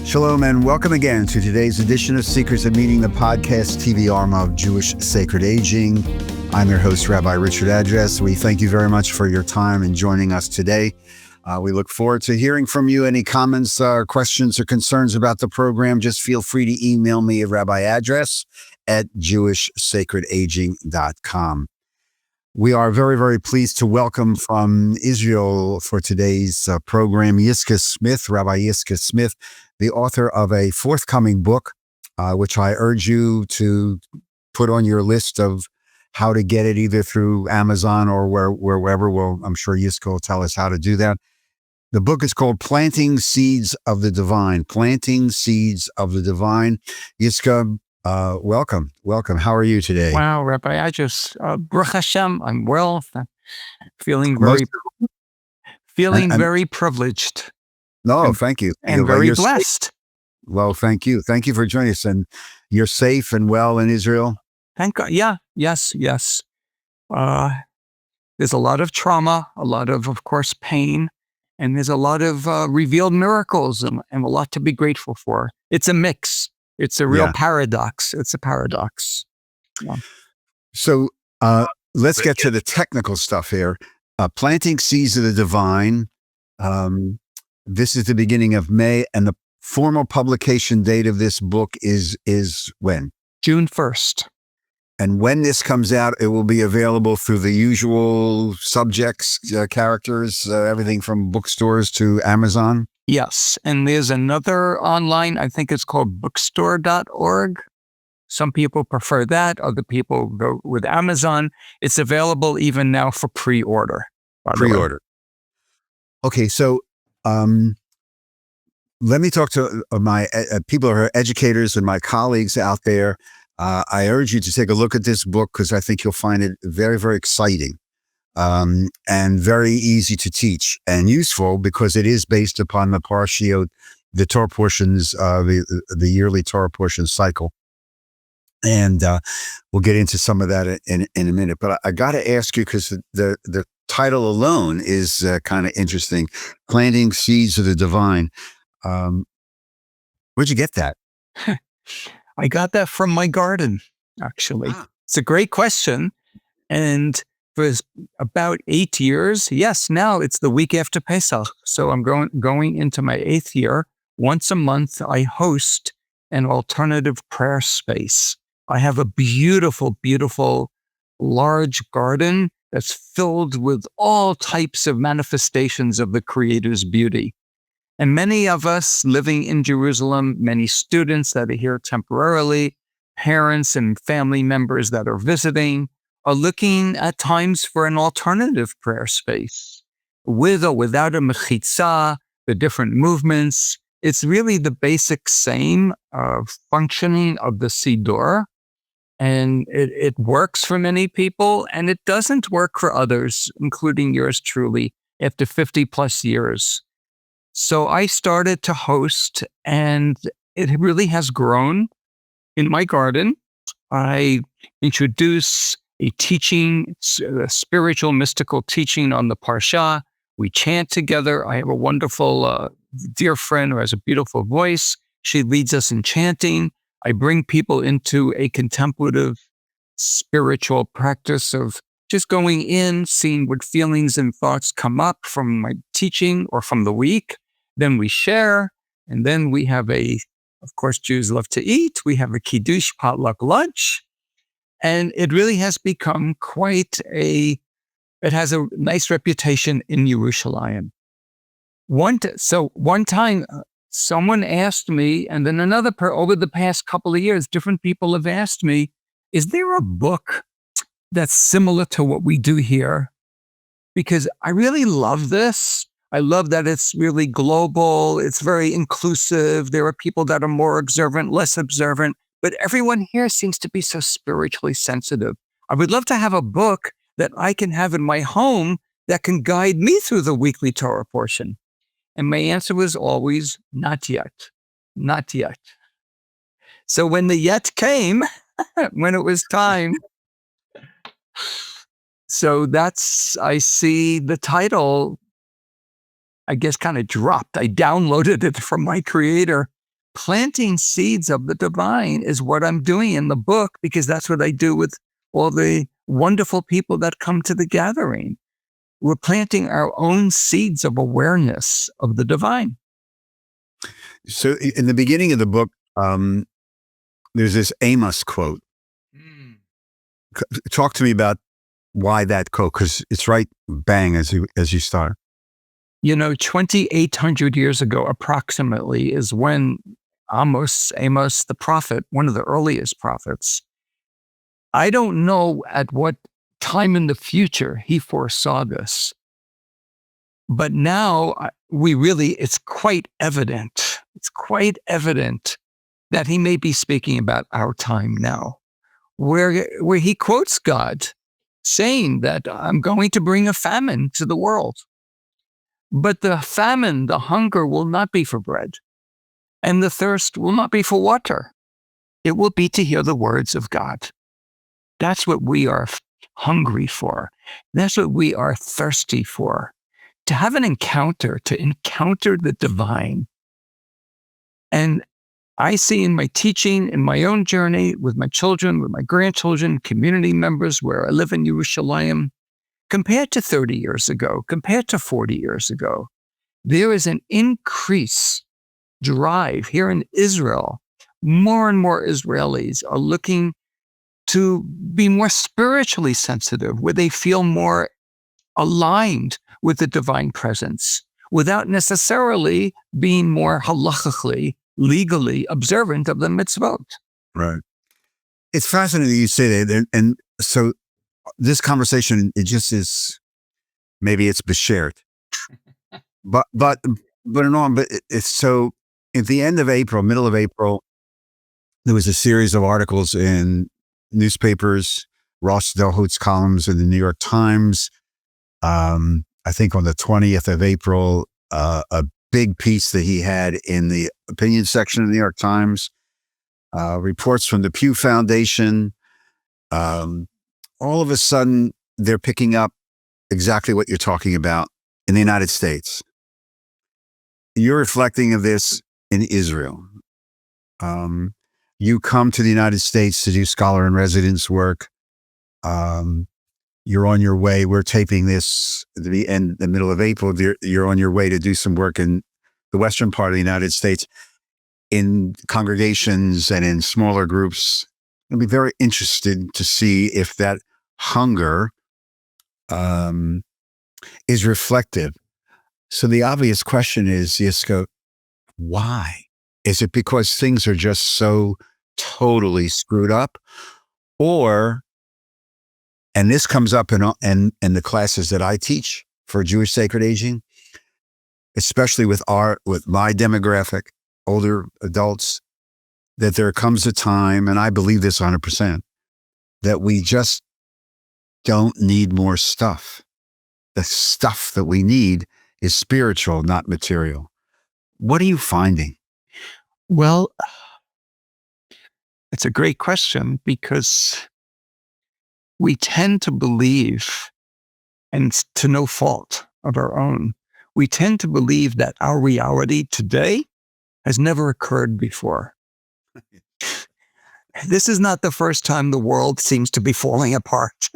Shalom and welcome again to today's edition of Secrets of Meaning, the podcast TV arm of Jewish Sacred Aging. I'm your host, Rabbi Richard Address. We thank you very much for your time and joining us today. We look forward to hearing from you. Any comments, questions, or concerns about the program, just feel free to email me at rabbiaddress@jewishsacredaging.com. We are very, very pleased to welcome from Israel for today's program, Yiscah Smith, Rabbi Yiscah Smith, the author of a forthcoming book, which I urge you to put on your list of how to get it either through Amazon or wherever. Well, I'm sure Yiscah will tell us how to do that. The book is called Planting Seeds of the Divine. Planting Seeds of the Divine. Yiscah, welcome. How are you today? Wow, Rabbi, I just, Baruch Hashem, I'm well, feeling very privileged. No, thank you. And very blessed. Well, thank you. Thank you for joining us. And you're safe and well in Israel? Thank God. Yeah, yes. There's a lot of trauma, a lot of course, pain, and there's a lot of revealed miracles and a lot to be grateful for. It's a mix. It's a real paradox. It's a paradox. Yeah. So let's get to the technical stuff here. Planting Seeds of the Divine. This is the beginning of May, and the formal publication date of this book is when? June 1st. And when this comes out, it will be available through the usual subjects, characters, everything from bookstores to Amazon? Yes. And there's another online, I think it's called bookstore.org. Some people prefer that. Other people go with Amazon. It's available even now for pre-order. Pre-order. Okay, so let me talk to my people who are educators and my colleagues out there. I urge you to take a look at this book because I think you'll find it very, very exciting and very easy to teach and useful because it is based upon the Parshiot, the Torah portions, the yearly Torah portion cycle. And we'll get into some of that in a minute. But I got to ask you because the title alone is kind of interesting. Planting Seeds of the Divine. Where'd you get that? I got that from my garden, actually. It's a great question. And for about 8 years, yes, now it's the week after Pesach. So I'm going into my 8th year. Once a month, I host an alternative prayer space. I have a beautiful, beautiful, large garden that's filled with all types of manifestations of the Creator's beauty. And many of us living in Jerusalem, many students that are here temporarily, parents and family members that are visiting, are looking at times for an alternative prayer space. With or without a mechitza, the different movements, it's really the basic same functioning of the Siddur. And it works for many people, and it doesn't work for others, including yours truly, after 50 plus years. So I started to host, and it really has grown in my garden. I introduce a teaching, a spiritual, mystical teaching on the Parsha. We chant together. I have a wonderful dear friend who has a beautiful voice. She leads us in chanting. I bring people into a contemplative spiritual practice of just going in, seeing what feelings and thoughts come up from my teaching or from the week. Then we share, and then we have of course, Jews love to eat. We have a kiddush potluck lunch, and it really has become it has a nice reputation in Yerushalayim. One time, someone asked me, and then over the past couple of years, different people have asked me, is there a book that's similar to what we do here? Because I really love this. I love that it's really global. It's very inclusive. There are people that are more observant, less observant, but everyone here seems to be so spiritually sensitive. I would love to have a book that I can have in my home that can guide me through the weekly Torah portion. And my answer was always, not yet, not yet. So when the yet came, when it was time, so I see the title, I guess, kind of dropped. I downloaded it from my creator planting seeds of the divine is what I'm doing in the book, because that's what I do with all the wonderful people that come to the gathering. We're planting our own seeds of awareness of the divine. So in the beginning of the book, there's this Amos quote. Talk to me about why that quote, because it's right bang as you start. 2,800 years ago, approximately, is when Amos the prophet, one of the earliest prophets, I don't know at what time in the future he foresaw this, but now it's quite evident. It's quite evident that he may be speaking about our time now, where he quotes God saying that I'm going to bring a famine to the world. But the famine, the hunger will not be for bread, and the thirst will not be for water. It will be to hear the words of God. That's what we are hungry for. That's what we are thirsty for. To have an encounter, to encounter the divine. And I see in my teaching, in my own journey, with my children, with my grandchildren, community members where I live in Yerushalayim, compared to 30 years ago, compared to 40 years ago, there is an increased drive here in Israel. More and more Israelis are looking to be more spiritually sensitive, where they feel more aligned with the divine presence, without necessarily being more halachically, legally observant of the mitzvot. Right. It's fascinating that you say that. And so this conversation, it just is, maybe it's beshared. But it's so at the end of April, middle of April, there was a series of articles in newspapers, Ross Delhout's columns in the New York Times. I think on the 20th of April, a big piece that he had in the opinion section of the New York Times, reports from the Pew Foundation. All of a sudden, they're picking up exactly what you're talking about in the United States. You're reflecting of this in Israel. You come to the United States to do scholar in residence work. You're on your way. We're taping this at the middle of April. You're on your way to do some work in the western part of the United States in congregations and in smaller groups. I'd be very interested to see if that hunger is reflective. So the obvious question is, Yiscah, why? Is it because things are just so totally screwed up? Or, and this comes up in the classes that I teach for Jewish sacred aging, especially with my demographic, older adults, that there comes a time, and I believe this 100%, that we just don't need more stuff. The stuff that we need is spiritual, not material. What are you finding? Well, it's a great question, because we tend to believe, and to no fault of our own, we tend to believe that our reality today has never occurred before. This is not the first time the world seems to be falling apart.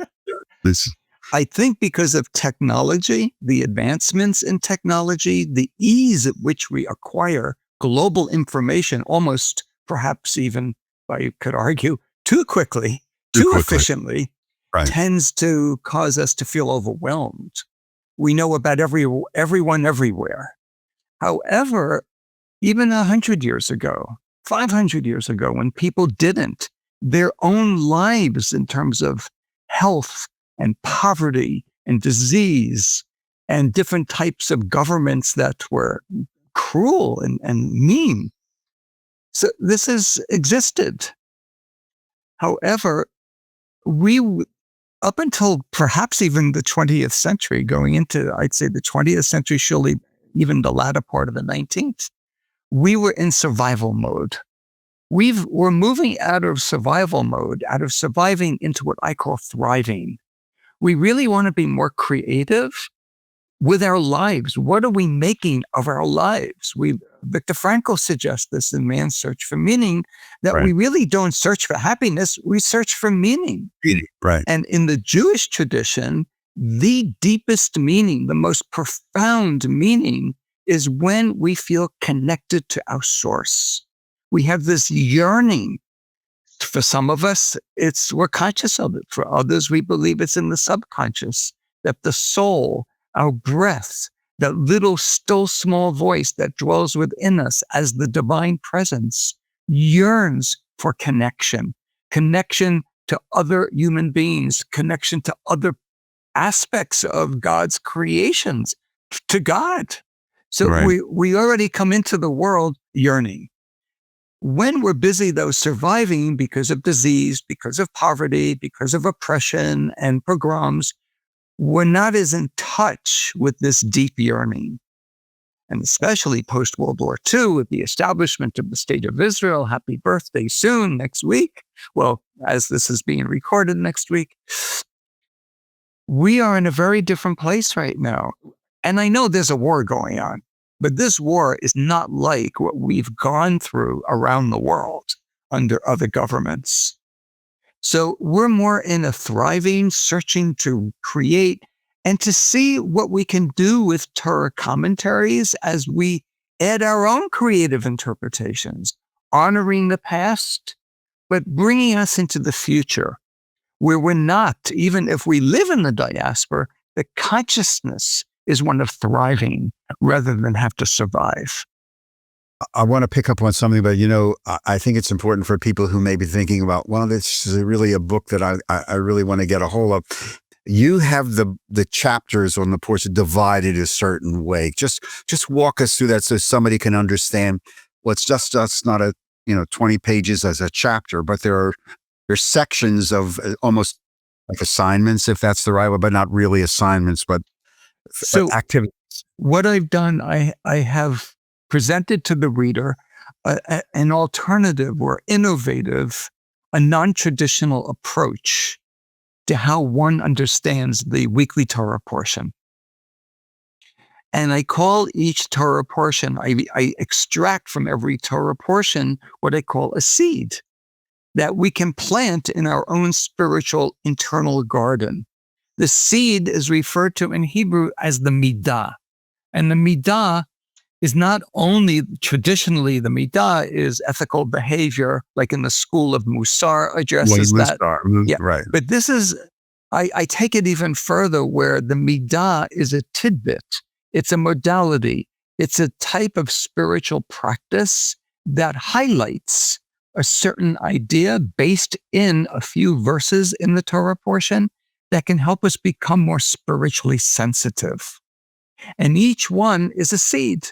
I think because of technology, the advancements in technology, the ease at which we acquire global information, almost perhaps even, I could argue, too quickly, too efficiently, right, tends to cause us to feel overwhelmed. We know about everyone everywhere. However, even 100 years ago, 500 years ago, when people didn't, their own lives in terms of health and poverty and disease and different types of governments that were cruel and mean. So this has existed. However, up until perhaps even the 20th century, going into, I'd say, the 20th century, surely even the latter part of the 19th, we were in survival mode. We're moving out of survival mode, out of surviving, into what I call thriving. We really want to be more creative, with our lives. What are we making of our lives? Viktor Frankl suggests this in Man's Search for Meaning, that we really don't search for happiness, we search for meaning. Right. And in the Jewish tradition, the deepest meaning, the most profound meaning, is when we feel connected to our source. We have this yearning. For some of us, we're conscious of it. For others, we believe it's in the subconscious, that the soul, our breath, that little still small voice that dwells within us as the divine presence yearns for connection to other human beings, connection to other aspects of God's creations, to God. So we already come into the world yearning. When we're busy, though, surviving because of disease, because of poverty, because of oppression and pogroms, we're not as in touch with this deep yearning. And especially post-World War II, with the establishment of the State of Israel, happy birthday soon, next week. Well, as this is being recorded next week, we are in a very different place right now. And I know there's a war going on, but this war is not like what we've gone through around the world under other governments. So we're more in a thriving, searching to create and to see what we can do with Torah commentaries as we add our own creative interpretations, honoring the past, but bringing us into the future, where we're not, even if we live in the diaspora, the consciousness is one of thriving rather than have to survive. I want to pick up on something, but I think it's important for people who may be thinking about, well, this is really a book that I really want to get a hold of. You have the chapters on the portion divided a certain way. Just walk us through that so somebody can understand. Well, it's just not a 20 pages as a chapter, but there's sections of almost like assignments, if that's the right word, but not really assignments, but activities. What I've done, I have presented to the reader an alternative or innovative, a non-traditional approach to how one understands the weekly Torah portion. And I call each Torah portion, I extract from every Torah portion what I call a seed that we can plant in our own spiritual internal garden. The seed is referred to in Hebrew as the midah. And the midah is not only traditionally, the midah is ethical behavior, like in the school of Musar addresses that. Yeah. Right. But this is, I take it even further, where the midah is a tidbit. It's a modality. It's a type of spiritual practice that highlights a certain idea based in a few verses in the Torah portion that can help us become more spiritually sensitive. And each one is a seed.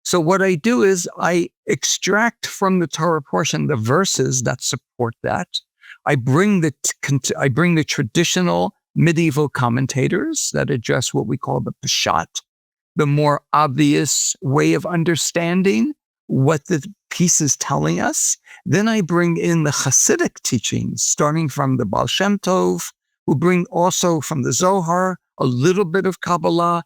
So what I do is I extract from the Torah portion the verses that support that. I bring the traditional medieval commentators that address what we call the Peshat, the more obvious way of understanding what the piece is telling us. Then I bring in the Hasidic teachings, starting from the Baal Shem Tov, who bring also from the Zohar a little bit of Kabbalah,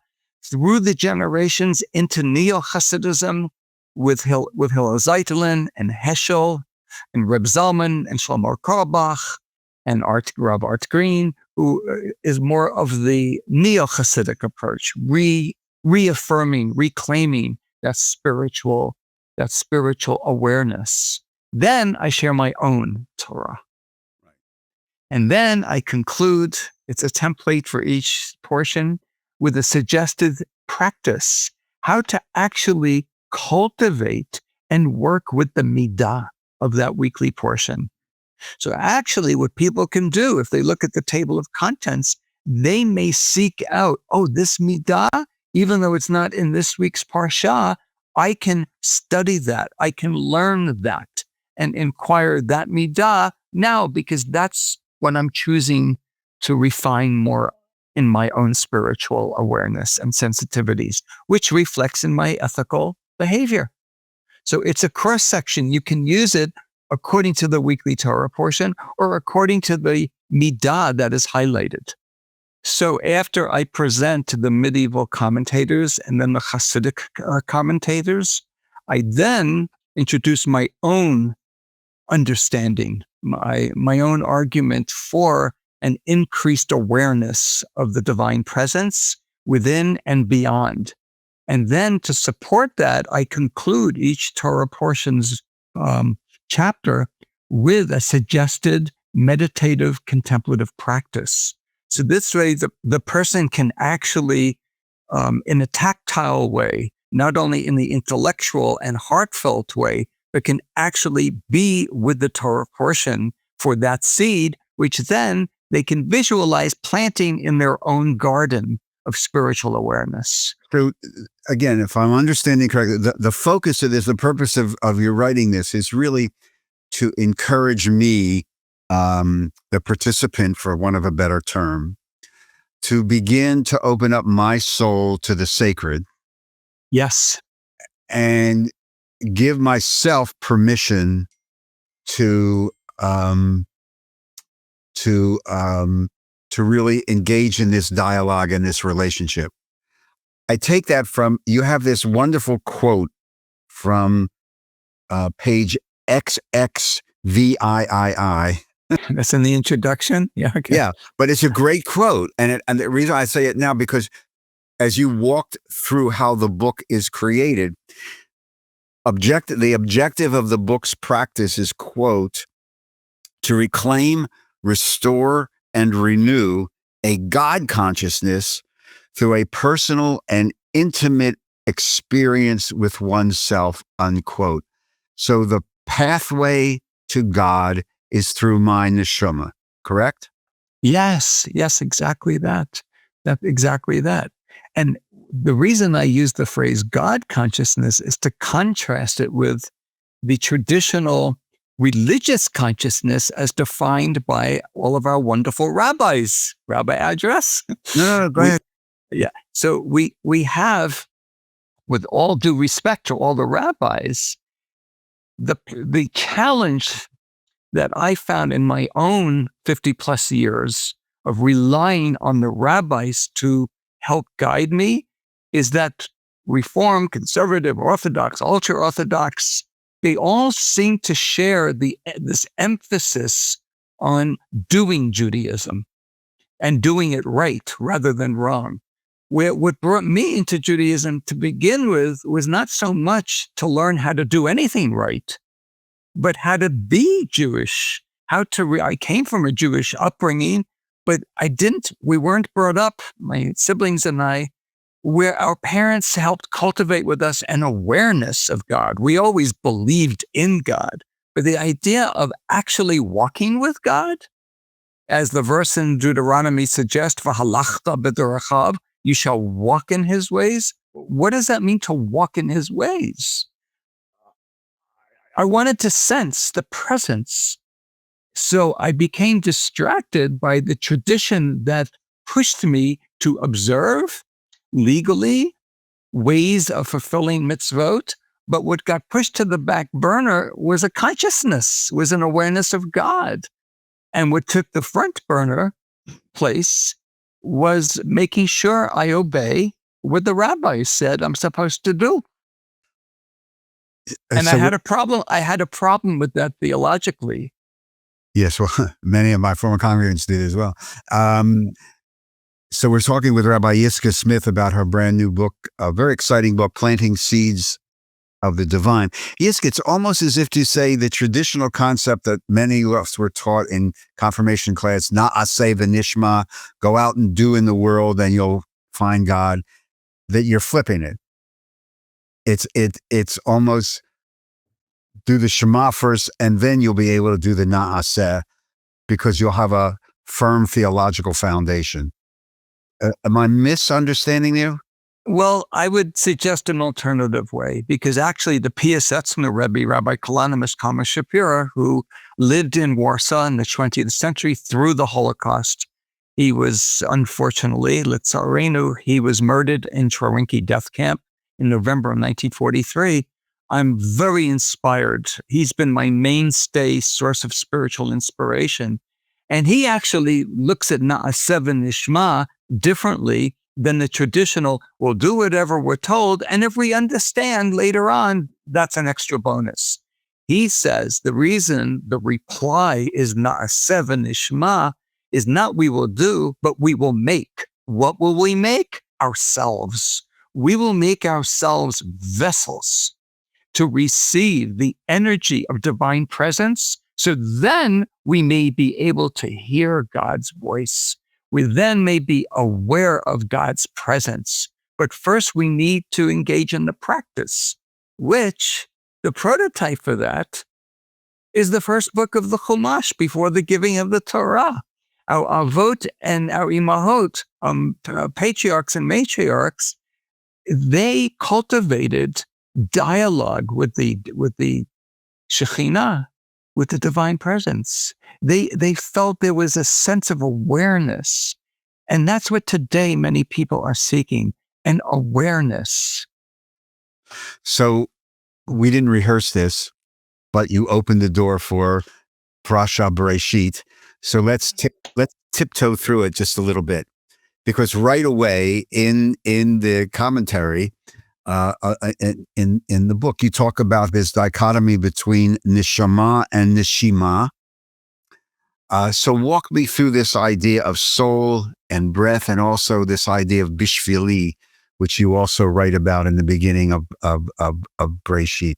through the generations into Neo-Hasidism with Hillel Zeitlin and Heschel and Reb Zalman and Shlomo Carlebach and Rav Art Green, who is more of the Neo-Hasidic approach, reaffirming, reclaiming that spiritual awareness. Then I share my own Torah. And then I conclude, it's a template for each portion, with a suggested practice, how to actually cultivate and work with the midah of that weekly portion. So actually what people can do, if they look at the table of contents, they may seek out, this midah, even though it's not in this week's parsha, I can study that, I can learn that, and inquire that midah now, because that's what I'm choosing to refine more in my own spiritual awareness and sensitivities, which reflects in my ethical behavior. So it's a cross section. You can use it according to the weekly Torah portion or according to the midah that is highlighted. So after I present the medieval commentators and then the Hasidic commentators, I then introduce my own understanding, my own argument for an increased awareness of the divine presence within and beyond. And then to support that, I conclude each Torah portion's chapter with a suggested meditative contemplative practice. So this way, the person can actually, in a tactile way, not only in the intellectual and heartfelt way, but can actually be with the Torah portion for that seed, which then they can visualize planting in their own garden of spiritual awareness. So again, if I'm understanding correctly, the focus of this, the purpose of your writing this is really to encourage me, the participant, for want of a better term, to begin to open up my soul to the sacred. Yes. And give myself permission to really engage in this dialogue and this relationship. I take that from, you have this wonderful quote from page XXVIII. That's in the introduction? Yeah. Okay. Yeah, but it's a great quote. And the reason I say it now, because as you walked through how the book is created, the objective of the book's practice is, quote, to reclaim, restore, and renew a God consciousness through a personal and intimate experience with oneself, unquote. So the pathway to God is through my neshama, correct? Yes, exactly that. Exactly that. And the reason I use the phrase God consciousness is to contrast it with the traditional religious consciousness as defined by all of our wonderful rabbis. Rabbi address? No, go ahead. Yeah. So we have, with all due respect to all the rabbis, the challenge that I found in my own 50 plus years of relying on the rabbis to help guide me is that Reform, conservative, Orthodox, ultra-Orthodox, they all seem to share this emphasis on doing Judaism and doing it right rather than wrong. What brought me into Judaism to begin with was not so much to learn how to do anything right, but how to be Jewish, I came from a Jewish upbringing, but we weren't brought up, my siblings and I, where our parents helped cultivate with us an awareness of God. We always believed in God, but the idea of actually walking with God, as the verse in Deuteronomy suggests, "V'halachta b'dorachav," you shall walk in his ways. What does that mean to walk in his ways? I wanted to sense the presence. So I became distracted by the tradition that pushed me to observe legally ways of fulfilling mitzvot. But what got pushed to the back burner was a consciousness, was an awareness of God. And what took the front burner place was making sure I obey what the rabbi said I'm supposed to do. And I had a problem with that theologically. Yes, well, many of my former congregants did as well. So we're talking with Rabbi Yiscah Smith about her brand new book, a very exciting book, Planting Seeds of the Divine. Yiscah, it's almost as if to say the traditional concept that many of us were taught in confirmation class, na'aseh v'nishma, go out and do in the world and you'll find God, that you're flipping it. It's almost do the Shema first, and then you'll be able to do the na'aseh, because you'll have a firm theological foundation. Am I misunderstanding you? Well, I would suggest an alternative way, because actually the Piasetzner Rebbe, Rabbi Kalanimus Kama Shapira, who lived in Warsaw in the 20th century through the Holocaust, he was unfortunately, Litzarenu, he was murdered in Chorynki death camp in November of 1943. I'm very inspired. He's been my mainstay source of spiritual inspiration. And he actually looks at Na'aseh v'nishma differently than the traditional, we'll do whatever we're told, and if we understand later on, that's an extra bonus. He says the reason the reply is not a seven ishma is not we will do, but we will make. What will we make? Ourselves. We will make ourselves vessels to receive the energy of divine presence, so then we may be able to hear God's voice. We then may be aware of God's presence. But first we need to engage in the practice, which the prototype for that is the first book of the Chumash before the giving of the Torah. Our avot and our imahot, patriarchs and matriarchs, they cultivated dialogue with the Shekhinah, with the divine presence. They felt there was a sense of awareness. And that's what today many people are seeking, an awareness. So we didn't rehearse this, but you opened the door for Parasha Bereshit. So let's tiptoe through it just a little bit, because right away in the commentary, in the book, you talk about this dichotomy between neshama and neshima. So walk me through this idea of soul and breath, and also this idea of bishvili, which you also write about in the beginning of Bereshit.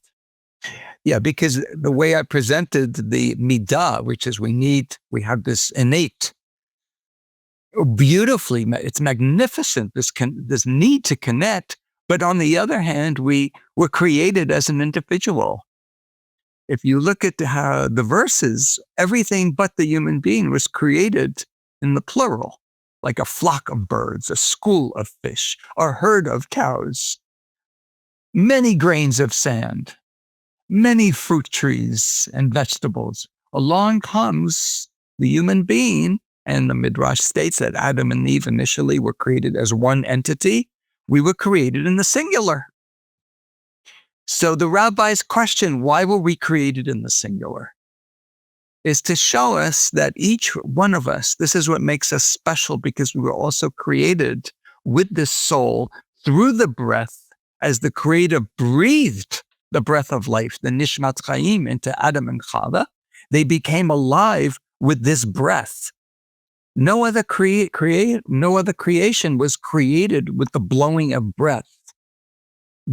Yeah, because the way I presented the midah, which is we have this innate, beautifully, it's magnificent, this need to connect. But on the other hand, we were created as an individual. If you look at how the verses, everything but the human being was created in the plural, like a flock of birds, a school of fish, a herd of cows, many grains of sand, many fruit trees and vegetables. Along comes the human being, and the Midrash states that Adam and Eve initially were created as one entity. We were created in the singular. So the rabbis question, why were we created in the singular? Is to show us that each one of us, this is what makes us special, because we were also created with this soul through the breath, as the Creator breathed the breath of life, the Nishmat Chaim, into Adam and Chava. They became alive with this breath. No other creation was created with the blowing of breath,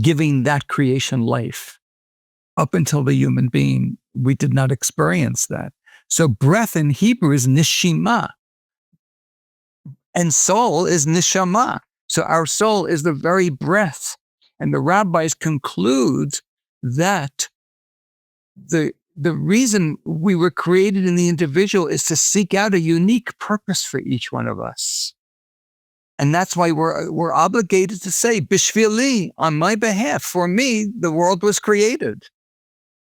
giving that creation life. Up until the human being, we did not experience that. So breath in Hebrew is nishima, and soul is neshama. So our soul is the very breath. And the rabbis conclude that the reason we were created in the individual is to seek out a unique purpose for each one of us. And that's why we're obligated to say, bishvili, on my behalf, for me, the world was created.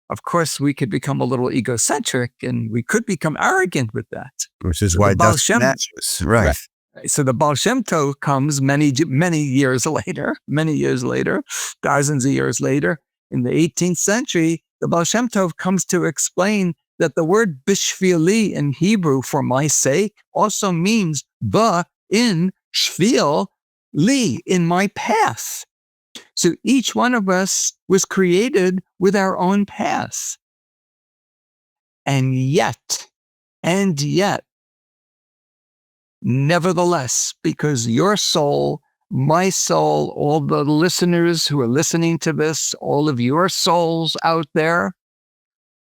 Of course, we could become a little egocentric, and we could become arrogant with that. Which is why dust matters, right? So the Baal Shem Tov comes many years later, thousands of years later, in the 18th century. The Baal Shem Tov comes to explain that the word bishvili in Hebrew, for my sake, also means ba in shvil li, in my path. So each one of us was created with our own path. And yet, nevertheless, because your soul, my soul, all the listeners who are listening to this, all of your souls out there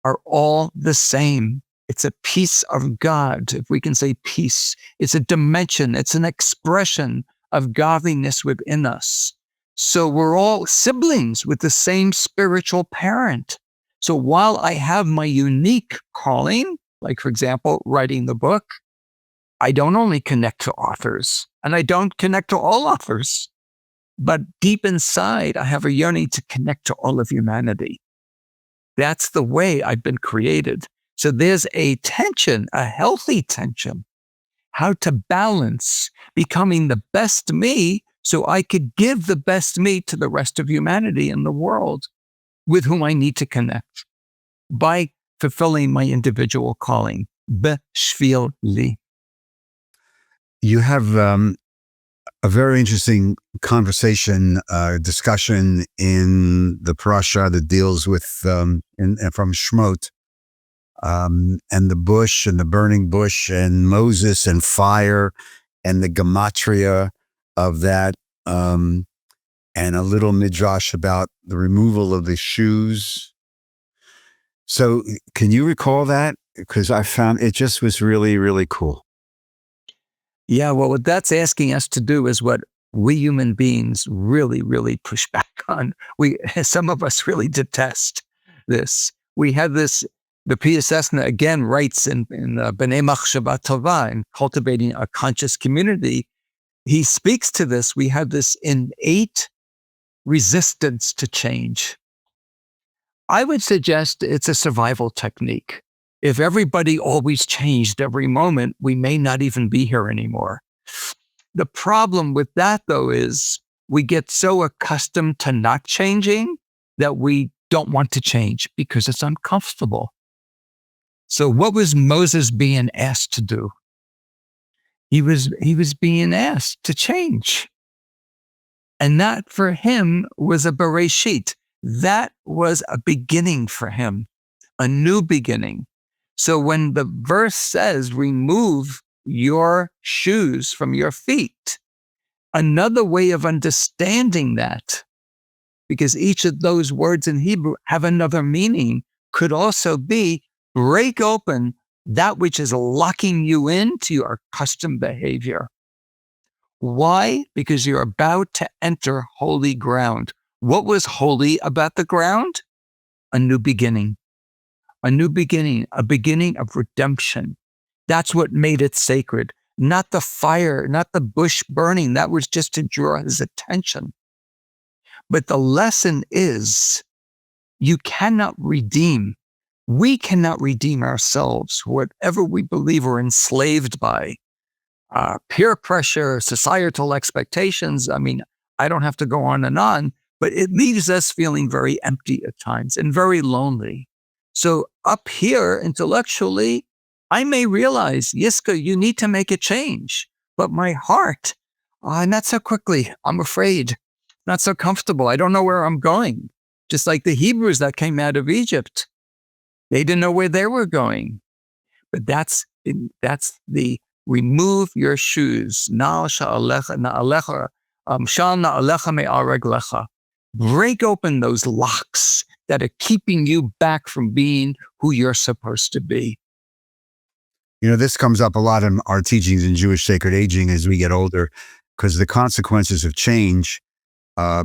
are all the same. It's a piece of God, if we can say peace. It's a dimension, it's an expression of godliness within us. So we're all siblings with the same spiritual parent. So while I have my unique calling, like for example, writing the book, I don't only connect to authors, and I don't connect to all authors, but deep inside, I have a yearning to connect to all of humanity. That's the way I've been created. So there's a tension, a healthy tension, how to balance becoming the best me so I could give the best me to the rest of humanity in the world with whom I need to connect by fulfilling my individual calling. B'shvil li. You have a very interesting conversation, discussion in the parasha that deals with from Shmot, and the bush and the burning bush and Moses and fire and the gematria of that, and a little midrash about the removal of the shoes. So, can you recall that? Because I found it just was really, really cool. Yeah, well, what that's asking us to do is what we human beings really, really push back on. Some of us really detest this. We have this, the Piaseczna again writes in B'nai Machshava Tova, in Cultivating a Conscious Community, he speaks to this. We have this innate resistance to change. I would suggest it's a survival technique. If everybody always changed every moment, we may not even be here anymore. The problem with that, though, is we get so accustomed to not changing that we don't want to change because it's uncomfortable. So what was Moses being asked to do? He was being asked to change. And that for him was a bereshit. That was a beginning for him, a new beginning. So when the verse says, remove your shoes from your feet, another way of understanding that, because each of those words in Hebrew have another meaning, could also be break open that which is locking you into your custom behavior. Why? Because you're about to enter holy ground. What was holy about the ground? A new beginning. A new beginning, a beginning of redemption. That's what made it sacred. Not the fire, not the bush burning. That was just to draw his attention. But the lesson is you cannot redeem. We cannot redeem ourselves, whatever we believe we're enslaved by. Peer pressure, societal expectations. I mean, I don't have to go on, but it leaves us feeling very empty at times and very lonely. So up here, intellectually, I may realize, Yiscah, you need to make a change. But my heart, not so quickly. I'm afraid. Not so comfortable. I don't know where I'm going. Just like the Hebrews that came out of Egypt. They didn't know where they were going. But that's the remove your shoes. Break open those locks that are keeping you back from being who you're supposed to be. This comes up a lot in our teachings in Jewish sacred aging as we get older, because the consequences of change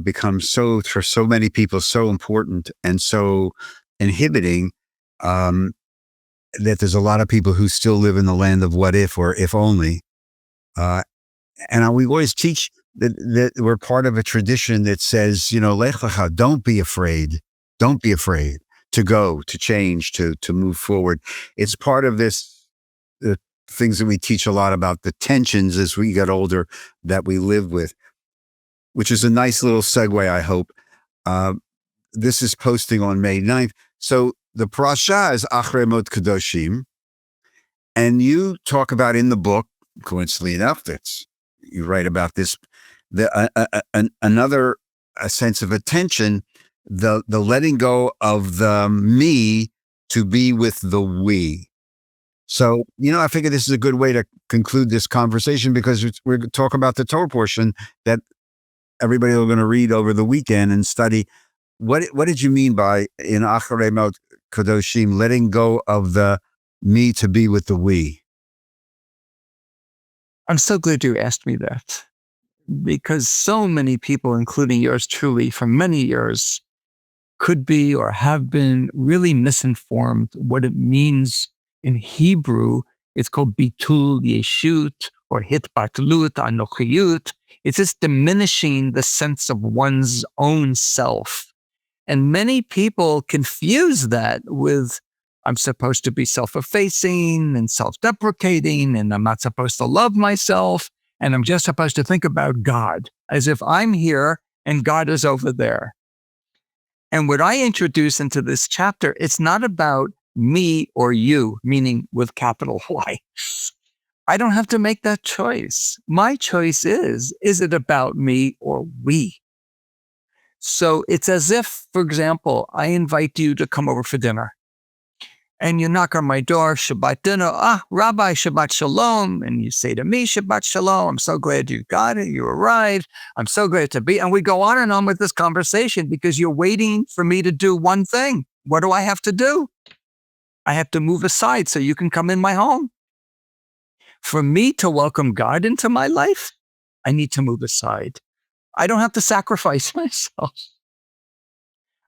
become for so many people, so important and so inhibiting, that there's a lot of people who still live in the land of what if or if only. And we always teach that we're part of a tradition that says, Lech lecha, don't be afraid. Don't be afraid to go, to change, to move forward. It's part of the things that we teach a lot about, the tensions as we get older that we live with, which is a nice little segue, I hope. This is posting on May 9th. So the parasha is Achrei Mot Kadoshim, and you talk about in the book, coincidentally enough, you write about this, another sense of attention, the letting go of the me to be with the we. So, I figure this is a good way to conclude this conversation, because we're talking about the Torah portion that everybody are going to read over the weekend and study. What did you mean by in Acharei Mot Kadoshim, letting go of the me to be with the we? I'm so glad you asked me that, because so many people, including yours truly, for many years, could be or have been really misinformed what it means in Hebrew. It's called bitul yeshut or hitbatlut anochiyut. It's just diminishing the sense of one's own self. And many people confuse that with, I'm supposed to be self-effacing and self-deprecating, and I'm not supposed to love myself, and I'm just supposed to think about God, as if I'm here and God is over there. And what I introduce into this chapter, it's not about me or you, meaning with capital Y. I don't have to make that choice. My choice is it about me or we? So it's as if, for example, I invite you to come over for dinner. And you knock on my door, Shabbat dinner, Rabbi, Shabbat Shalom. And you say to me, Shabbat Shalom, I'm so glad you got it, you arrived, I'm so glad to be. And we go on and on with this conversation because you're waiting for me to do one thing. What do I have to do? I have to move aside so you can come in my home. For me to welcome God into my life, I need to move aside. I don't have to sacrifice myself.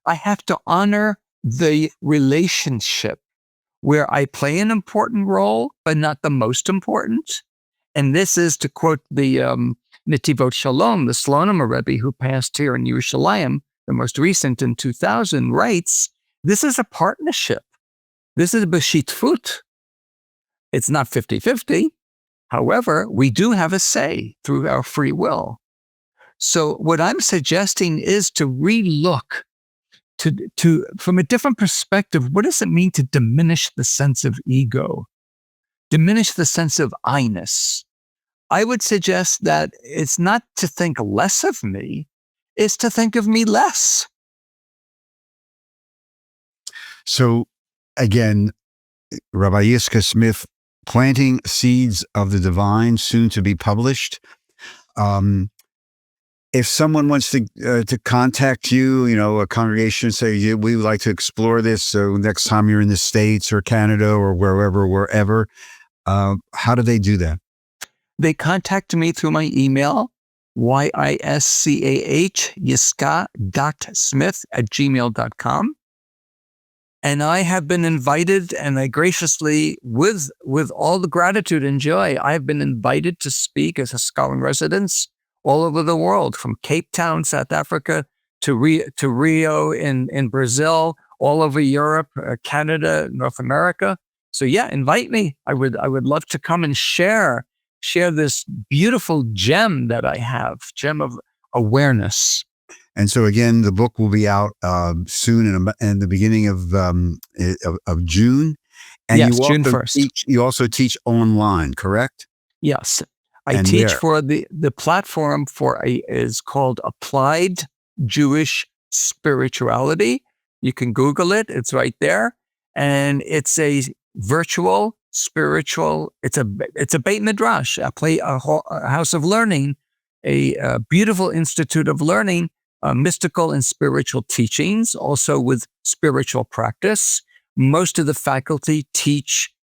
I have to honor the relationship where I play an important role, but not the most important. And this is, to quote the Netivot Shalom, the Slonim Rebbe who passed here in Yerushalayim, the most recent in 2000, writes, this is a partnership. This is a b'shitfut. It's not 50-50. However, we do have a say through our free will. So what I'm suggesting is to relook to from a different perspective. What does it mean to diminish the sense of ego? Diminish the sense of I-ness? I would suggest that it's not to think less of me, it's to think of me less. So again, Rabbi Yiscah Smith, Planting Seeds of the Divine, soon to be published. If someone wants to contact you, a congregation, say, we would like to explore this, so next time you're in the States or Canada or wherever, how do they do that? They contact me through my email, yischah, yiskah.smith@gmail.com. And I have been invited, and I graciously, with all the gratitude and joy, I have been invited to speak as a scholar in residence all over the world, from Cape Town, South Africa, to Rio in Brazil, all over Europe, Canada, North America. So yeah, invite me. I would love to come and share this beautiful gem that I have, gem of awareness. And so again, the book will be out soon in the beginning of June. And yes, June 1st. You also teach online, correct? Yes. I teach for the platform is called Applied Jewish Spirituality. You can Google it. It's right there. And it's a virtual spiritual, it's a Beit Midrash, a house of learning, a beautiful institute of learning, mystical and spiritual teachings, also with spiritual practice. Most of the faculty teach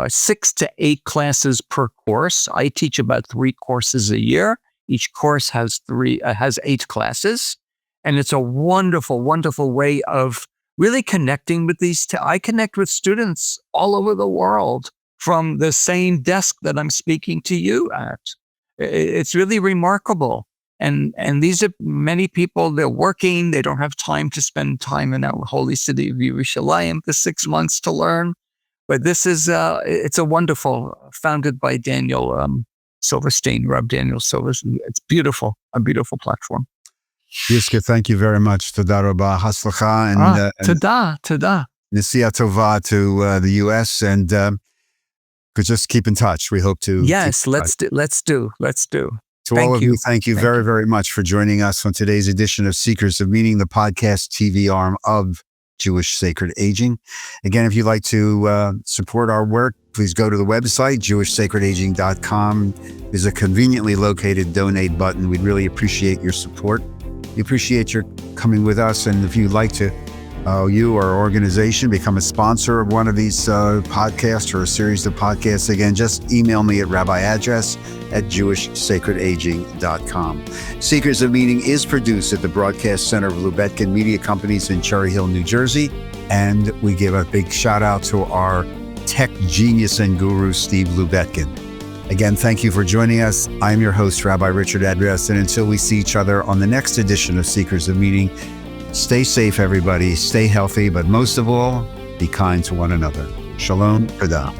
6 to 8 classes per course. I teach about 3 courses a year. Each course has 8 classes. And it's a wonderful, wonderful way of really connecting with I connect with students all over the world from the same desk that I'm speaking to you at. It's really remarkable. And these are many people, they're working, they don't have time to spend time in our holy city of Yerushalayim for 6 months to learn. But this is, it's a wonderful, founded by Daniel Silverstein, Reb Daniel Silverstein. It's beautiful, a beautiful platform. Yiscah, thank you very much. Toda rabba, haslacha, and toda. Nesiya tova to the U.S. and could just keep in touch. We hope to. Yes, let's do. To all of you, thank you very, very much for joining us on today's edition of Seekers of Meaning, the podcast TV arm of Jewish Sacred Aging. Again, if you'd like to support our work, please go to the website, jewishsacredaging.com. There's a conveniently located donate button. We'd really appreciate your support. We appreciate your coming with us. And if you'd like to, you or our organization, become a sponsor of one of these podcasts or a series of podcasts, again, just email me at rabbi@jewishsacredaging.com. Seekers of Meaning is produced at the Broadcast Center of Lubetkin Media Companies in Cherry Hill, New Jersey. And we give a big shout out to our tech genius and guru, Steve Lubetkin. Again, thank you for joining us. I'm your host, Rabbi Richard Adrias, and until we see each other on the next edition of Seekers of Meaning, stay safe, everybody. Stay healthy, but most of all, be kind to one another. Shalom. Toda.